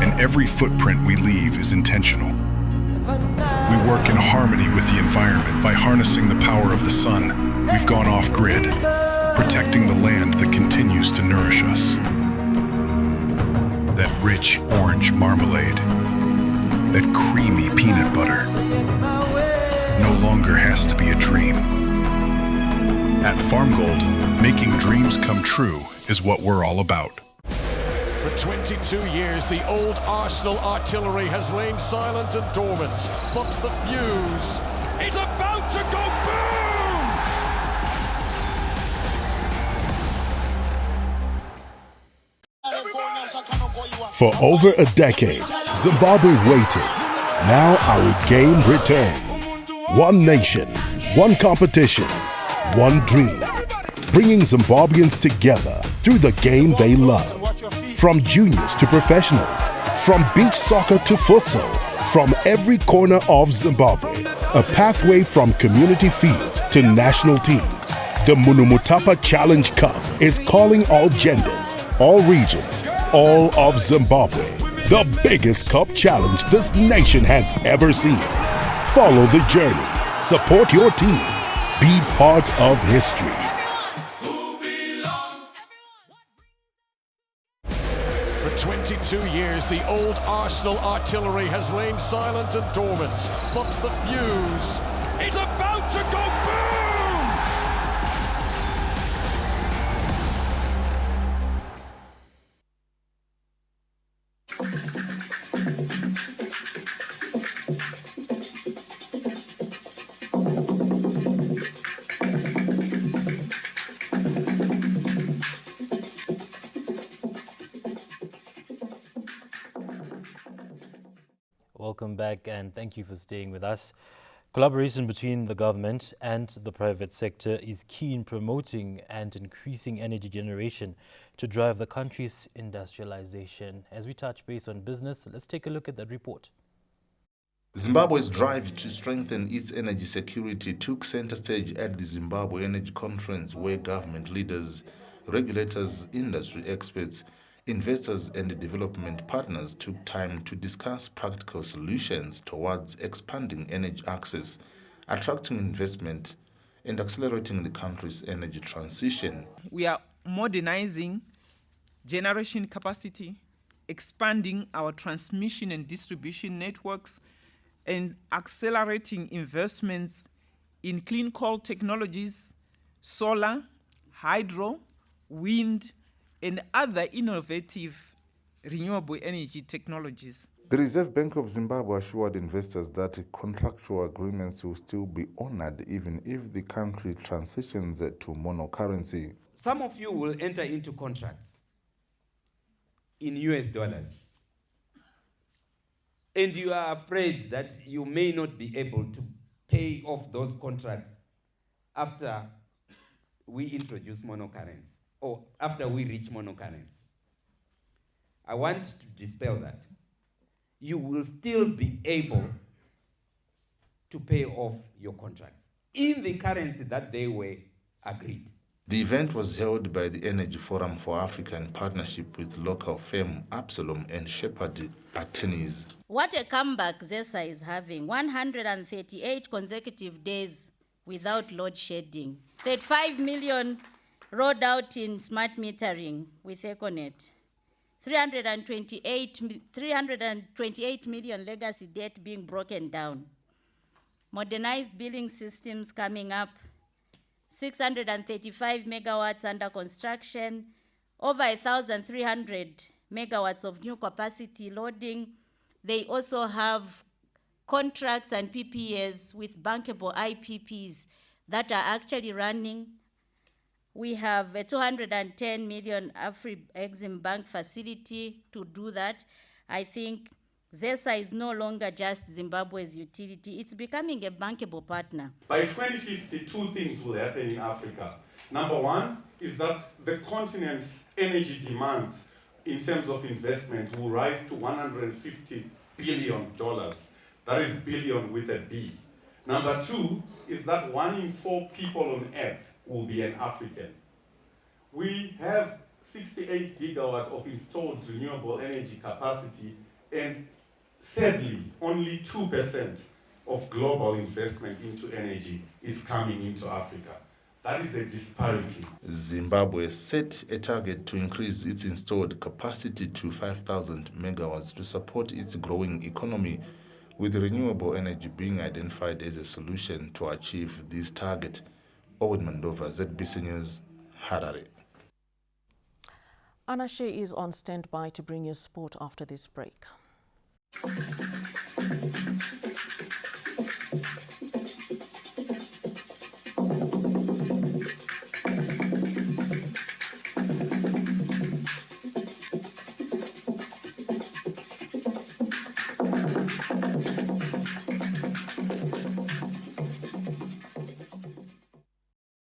and every footprint we leave is intentional. We work in harmony with the environment by harnessing the power of the sun. We've gone off-grid, protecting the land that continues to nourish us. That rich orange marmalade, that creamy peanut butter, no longer has to be a dream. At FarmGold, making dreams come true is what we're all about. For 22 years, the old Arsenal artillery has lain silent and dormant, but the fuse is about to go boom! For over a decade, Zimbabwe waited. Now our game returns. One nation, one competition, one dream. Bringing Zimbabweans together through the game they love. From juniors to professionals, from beach soccer to futsal, from every corner of Zimbabwe, a pathway from community fields to national teams. The Munumutapa Challenge Cup is calling all genders, all regions, all of Zimbabwe. The biggest cup challenge this nation has ever seen. Follow the journey, support your team, be part of history. For 22 years, the old Arsenal artillery has lain silent and dormant, but the fuse is about to go boom! Welcome back and thank you for staying with us. Collaboration between the government and the private sector is key in promoting and increasing energy generation to drive the country's industrialization. As we touch base on business, let's take a look at that report. Zimbabwe's drive to strengthen its energy security took center stage at the Zimbabwe Energy Conference, where government leaders, regulators, industry experts, investors and development partners took time to discuss practical solutions towards expanding energy access, attracting investment, and accelerating the country's energy transition. We are modernizing generation capacity, expanding our transmission and distribution networks, and accelerating investments in clean coal technologies, solar, hydro, wind, and other innovative renewable energy technologies. The Reserve Bank of Zimbabwe assured investors that contractual agreements will still be honored even if the country transitions to monocurrency. Some of you will enter into contracts in US dollars, and you are afraid that you may not be able to pay off those contracts after we introduce monocurrency, or after we reach monocurrency. I want to dispel that. You will still be able to pay off your contracts in the currency that they were agreed. The event was held by the Energy Forum for Africa in partnership with local firm Absalom and Shepherd Attorneys. What a comeback ZESA is having. 138 consecutive days without load shedding. 35 million rolled out in smart metering with Econet. 328 million legacy debt being broken down. Modernized billing systems coming up. 635 megawatts under construction. Over 1,300 megawatts of new capacity loading. They also have contracts and PPAs with bankable IPPs that are actually running. We have a 210 million Afri-Exim Bank facility to do that. I think ZESA is no longer just Zimbabwe's utility. It's becoming a bankable partner. By 2050, two things will happen in Africa. Number one is that the continent's energy demands in terms of investment will rise to $150 billion. That is billion with a B. Number two is that 1 in 4 people on Earth will be an African. We have 68 gigawatts of installed renewable energy capacity, and sadly, only 2% of global investment into energy is coming into Africa. That is a disparity. Zimbabwe set a target to increase its installed capacity to 5,000 megawatts to support its growing economy, with renewable energy being identified as a solution to achieve this target. Owen Mandova, ZBC News, Harare. Anashe is on standby to bring you sport after this break.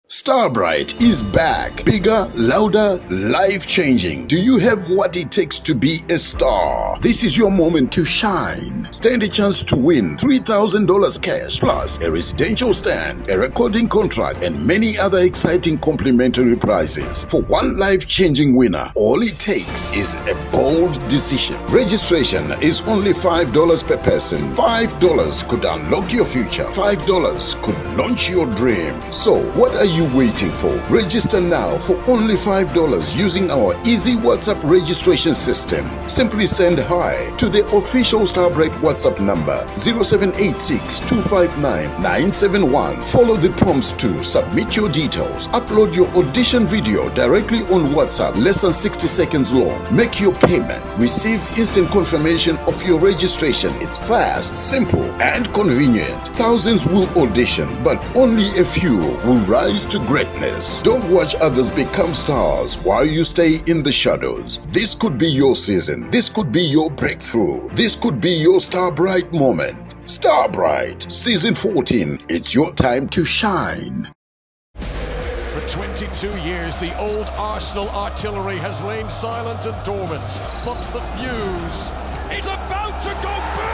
Starbright is back. Bigger, louder, life-changing. Do you have what it takes to be a star? This is your moment to shine. Stand a chance to win $3,000 cash, plus a residential stand, a recording contract, and many other exciting complimentary prizes. For one life-changing winner, all it takes is a bold decision. Registration is only $5 per person. $5 could unlock your future. $5 could launch your dream. So, what are you waiting for? Register now for only $5 using our easy WhatsApp registration system. Simply send hi to the official Starbright WhatsApp number 0786-259-971. Follow the prompts to submit your details. Upload your audition video directly on WhatsApp, less than 60 seconds long. Make your payment. Receive instant confirmation of your registration. It's fast, simple, and convenient. Thousands will audition, but only a few will rise to greatness. Don't watch others become stars while you stay in the shadows. This could be your season. This could be your breakthrough. This could be your Starbright moment. Starbright, Season 14. It's your time to shine. For 22 years, the old Arsenal artillery has lain silent and dormant. But the fuse is about to go boom!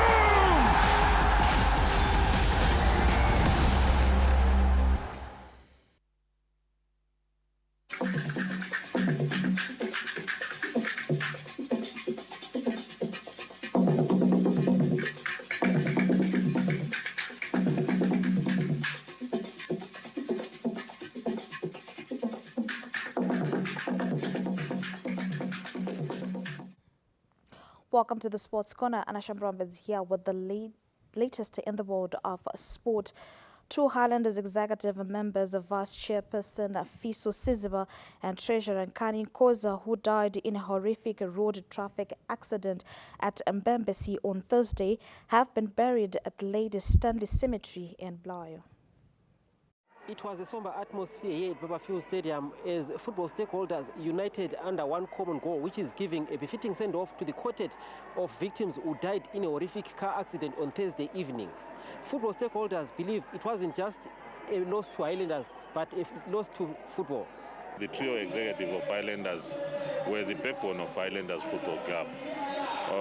Welcome to the Sports Corner. Anna Shambrambe is here with the latest in the world of sport. Two Highlanders executive members, Vice Chairperson Fiso Siziba and Treasurer Nkani Koza, who died in a horrific road traffic accident at Mbembesi on Thursday, have been buried at the Lady Stanley Cemetery in Blayo. It was a somber atmosphere here at Baba Fuel Stadium as football stakeholders united under one common goal, which is giving a befitting send-off to the quartet of victims who died in a horrific car accident on Thursday evening. Football stakeholders believe it wasn't just a loss to Highlanders, but a loss to football. The trio executive of Highlanders were the backbone of Highlanders Football Club.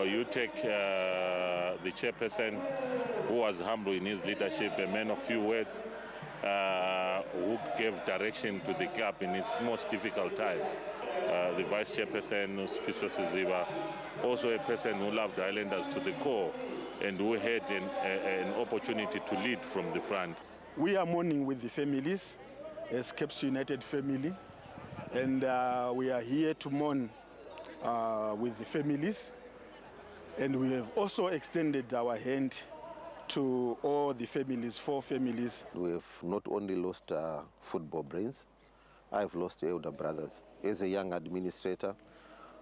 You take the chairperson, who was humble in his leadership, a man of few words, who gave direction to the club in its most difficult times. The vice chairperson, Fiso Siziba, also a person who loved the Highlanders to the core and who had an opportunity to lead from the front. We are mourning with the families, as Caps United family, and we are here to mourn with the families, and we have also extended our hand to all the families, 4 families. We have not only lost football brains, I've lost elder brothers. As a young administrator,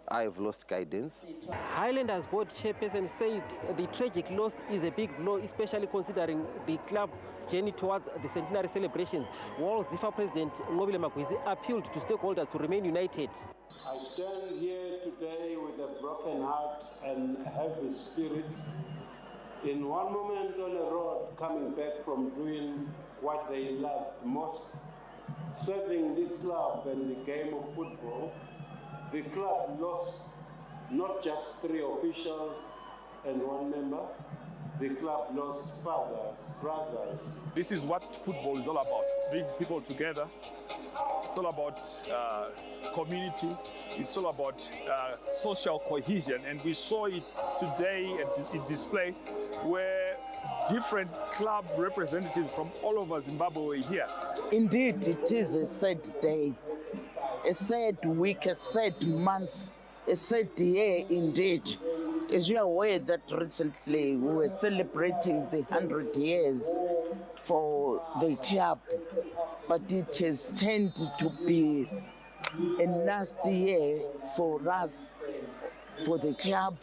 I have lost guidance. Highlanders board chairperson said the tragic loss is a big blow, especially considering the club's journey towards the centenary celebrations, while ZIFA President Ngobile Magwizi appealed to stakeholders to remain united. I stand here today with a broken heart and heavy spirits. In one moment on a road, coming back from doing what they loved most, serving this club and the game of football, the club lost not just 3 officials and 1 member. The club lost fathers, brothers. This is what football is all about, bring people together. It's all about community. It's all about social cohesion. And we saw it today at display where different club representatives from all over Zimbabwe were here. Indeed, it is a sad day, a sad week, a sad month, a sad year indeed. As you are aware that recently we were celebrating the 100 years for the club, but it has tended to be a nasty year for us, for the club,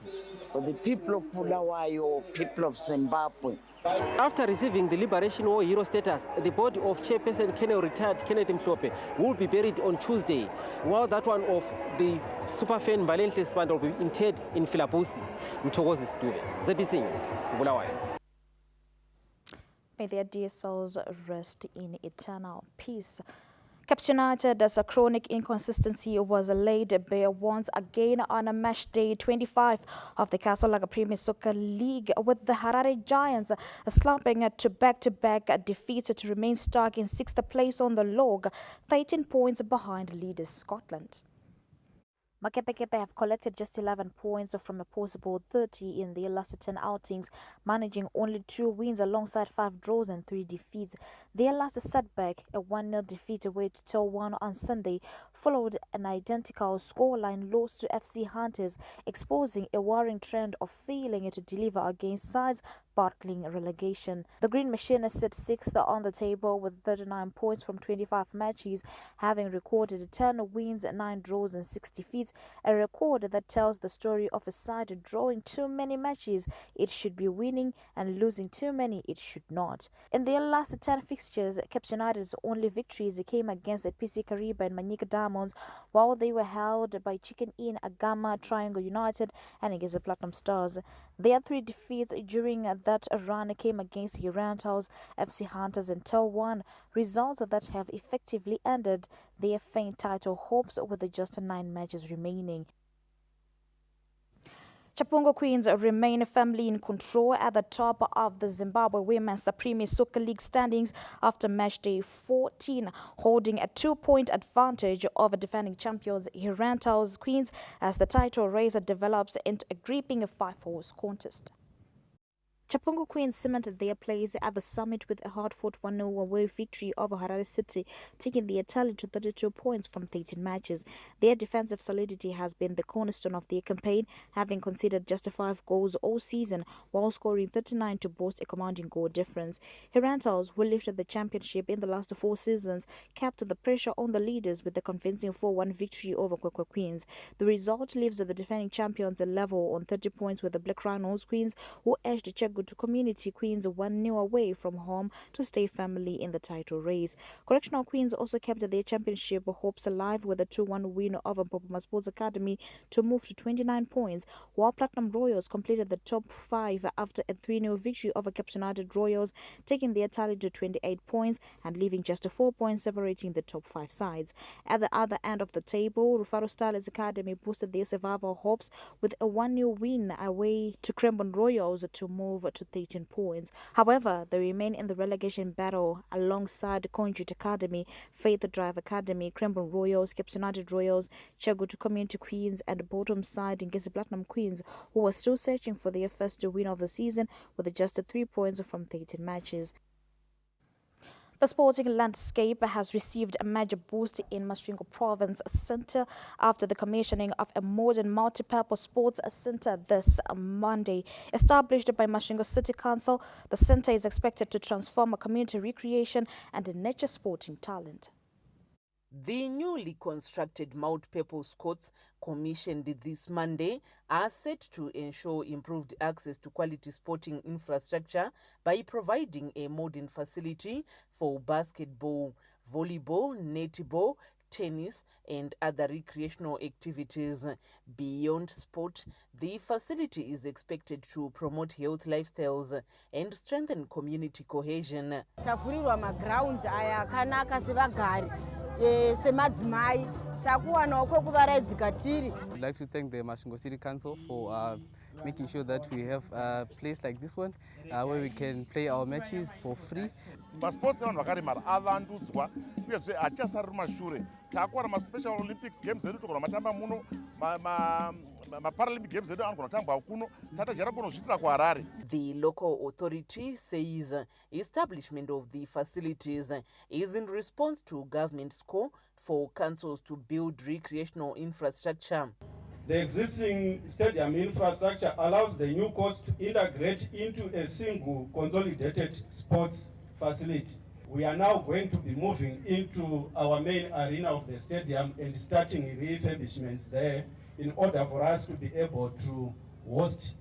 for the people of Bulawayo, people of Zimbabwe. After receiving the Liberation War hero status, the body of Chairperson Colonel retired Kenneth Mhlope will be buried on Tuesday, while that one of the superfan Mbalente Sibanda will be interred in Filabusi. Mthokozi Dube, ZBC News, Bulawayo. May their dear souls rest in eternal peace. Caps United's chronic inconsistency was laid bare once again on a match day 25 of the Castle Premier Soccer League, with the Harare Giants slumping to back-to-back defeats to remain stuck in 6th place on the log, 13 points behind leaders Scotland. Makepekepe have collected just 11 points from a possible 30 in their last 10 outings, managing only 2 wins alongside 5 draws and 3 defeats. Their last setback, a 1-0 defeat away to Tel1 on Sunday, followed an identical scoreline loss to FC Hunters, exposing a worrying trend of failing to deliver against sides battling relegation. The Green Machine sit 6th on the table with 39 points from 25 matches, having recorded 10 wins, 9 draws and 6 defeats, a record that tells the story of a side drawing too many matches it should be winning and losing too many it should not. In their last 10 fixtures, Caps United's only victories came against PC Kariba and Manyika Diamonds, while they were held by Chicken Inn, Agama, Triangle United and against the Platinum Stars. Their 3 defeats during that run came against Herentals, FC Hunters and Tel1, results that have effectively ended their faint title hopes with just 9 matches remaining. Chapungo Queens remain firmly in control at the top of the Zimbabwe Women's Premier Soccer League standings after match day 14, holding a 2-point advantage over defending champions Herentals Queens as the title race develops into a gripping 5-horse contest. Chapungo Queens cemented their place at the summit with a hard-fought 1-0 away victory over Harare City, taking their tally to 32 points from 13 matches. Their defensive solidity has been the cornerstone of their campaign, having conceded just 5 goals all season, while scoring 39 to boast a commanding goal difference. Herentals, who lifted the championship in the last 4 seasons, kept the pressure on the leaders with a convincing 4-1 victory over Kwekwe Queens. The result leaves the defending champions level on 30 points with the Black Rhinos Queens, who edged Chegu to Community Queens 1-0 away from home to stay firmly in the title race. Correctional Queens also kept their championship hopes alive with a 2-1 win over Mpopoma Sports Academy to move to 29 points, while Platinum Royals completed the top 5 after a 3-0 victory over Caps United Royals, taking their tally to 28 points and leaving just 4 points separating the top 5 sides. At the other end of the table, Rufaro Stars Academy boosted their survival hopes with a 1-0 win away to Crembon Royals to move to 13 points. However, they remain in the relegation battle alongside Conduit Academy, Faith Drive Academy, Crembon Royals, Caps United Royals, Chagutu Community Queens and bottom side Ngesi Platinum Queens, who are still searching for their first win of the season with just 3 points from 13 matches. The sporting landscape has received a major boost in Masvingo Province Centre after the commissioning of a modern multi-purpose sports centre this Monday. Established by Masvingo City Council, the centre is expected to transform a community recreation and a nature sporting talent. The newly constructed multi-purpose courts commissioned this Monday are set to ensure improved access to quality sporting infrastructure by providing a modern facility for basketball, volleyball, netball, tennis and other recreational activities. Beyond sport, the facility is expected to promote health lifestyles and strengthen community cohesion. Tafurirwa magrounds aya akanaka sevagari semadzimai I'd like to thank the Masvingo City Council for making sure that we have a place like this one where we can play our matches for free. Masports evanhu vakaremara avandudzwa uyezve hachasariri mashure. Takuwana maSpecial Olympics games edu togona matamba muno, maParalympic games edu anogona kutambwa kuno. Tata jaragona kuzviitira kuHarare. The local authority says establishment of the facilities is in response to government's call for councils to build recreational infrastructure. The existing stadium infrastructure allows the new courts to integrate into a single consolidated sports facility. We are now going to be moving into our main arena of the stadium and starting refurbishments there in order for us to be able to host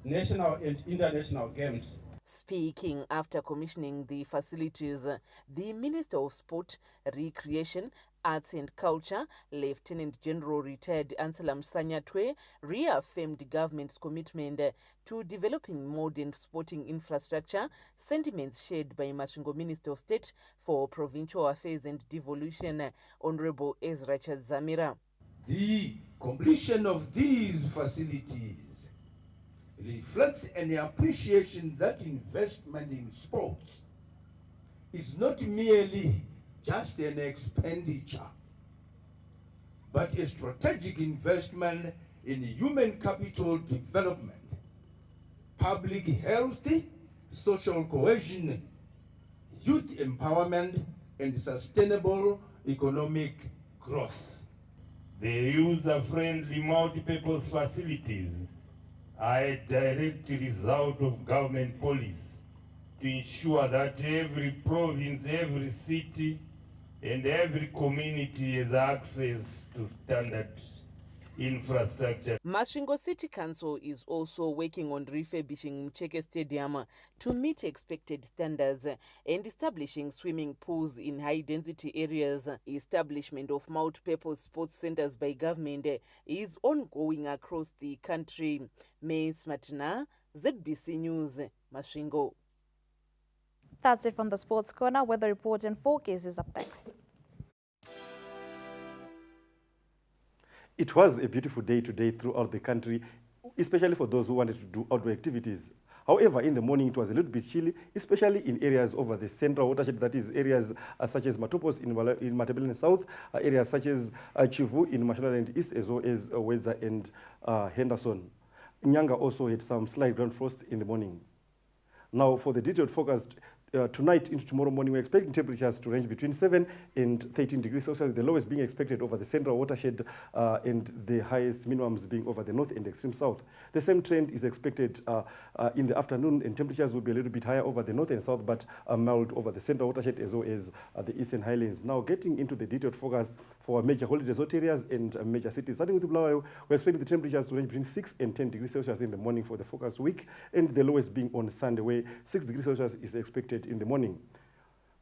national and international games. Speaking after commissioning the facilities, the Minister of Sport, Recreation, Arts and Culture, Lieutenant General retired Anselm Sanyatwe, reaffirmed government's commitment to developing modern sporting infrastructure, sentiments shared by Masvingo Minister of State for Provincial Affairs and Devolution, Honorable Ezra Chazamira. The completion of these facilities reflects an appreciation that investment in sports is not merely just an expenditure, but a strategic investment in human capital development, public health, social cohesion, youth empowerment, and sustainable economic growth. The user-friendly multi-purpose facilities are a direct result of government policy to ensure that every province, every city, and every community has access to standard infrastructure. Masvingo City Council is also working on refurbishing Mcheke Stadium to meet expected standards and establishing swimming pools in high-density areas. Establishment of multi-purpose sports centers by government is ongoing across the country. Mace Matina, ZBC News, Masvingo. That's it from the Sports Corner. Weather report and forecast is up next. It was a beautiful day today throughout the country, especially for those who wanted to do outdoor activities. However, in the morning it was a little bit chilly, especially in areas over the central watershed, that is areas such as Matopos in Matabeleland South, areas such as Chivu in Mashonaland East, as well as Wedza and Henderson. Nyanga also had some slight ground frost in the morning. Now, for the detailed forecast, tonight into tomorrow morning, we're expecting temperatures to range between 7 and 13 degrees Celsius, the lowest being expected over the central watershed and the highest minimums being over the north and extreme south. The same trend is expected in the afternoon, and temperatures will be a little bit higher over the north and south, but mild over the central watershed as well as the eastern highlands. Now, getting into the detailed forecast for major holiday resort areas and major cities. Starting with Bulawayo, we're expecting the temperatures to range between 6 and 10 degrees Celsius in the morning for the forecast week, and the lowest being on Sunday, where 6 degrees Celsius is expected in the morning.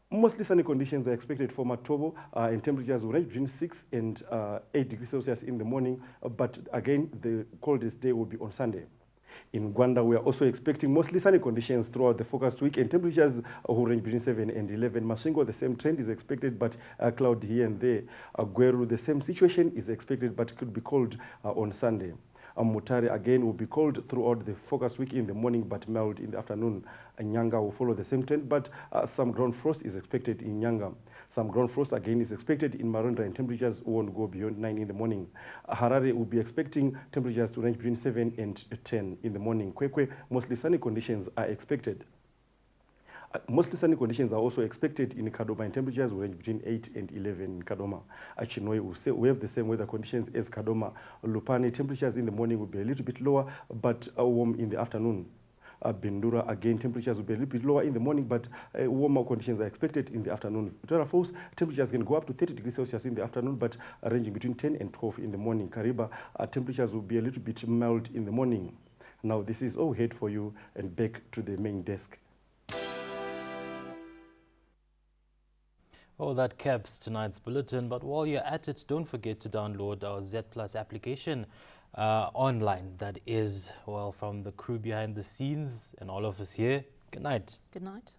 Mostly sunny conditions are expected for Matobo, and temperatures will range between 6 and 8 degrees Celsius in the morning, but again, the coldest day will be on Sunday. In Gwanda, we are also expecting mostly sunny conditions throughout the forecast week, and temperatures will range between 7 and 11. Masvingo, the same trend is expected, but cloud here and there. Gweru, the same situation is expected, but could be cold on Sunday. Mutare again will be cold throughout the forecast week in the morning, but mild in the afternoon. Nyanga will follow the same trend, but some ground frost is expected in Nyanga. Some ground frost again is expected in Maronda, and temperatures won't go beyond 9 in the morning. Harare will be expecting temperatures to range between 7 and 10 in the morning. Kwekwe, mostly sunny conditions are expected. Mostly sunny conditions are also expected in Kadoma, and temperatures will range between 8 and 11 in Kadoma. Chinhoyi we have the same weather conditions as Kadoma. Lupane, temperatures in the morning will be a little bit lower, but warm in the afternoon. Bindura, again, temperatures will be a little bit lower in the morning, but warmer conditions are expected in the afternoon. Tara Falls, temperatures can go up to 30 degrees Celsius in the afternoon, but ranging between 10 and 12 in the morning. Kariba, temperatures will be a little bit mild in the morning. Now, this is all head for you, and back to the main desk. Well, that caps tonight's bulletin, but while you're at it, don't forget to download our Z Plus application online. That is, well, from the crew behind the scenes and all of us here. Good night. Good night.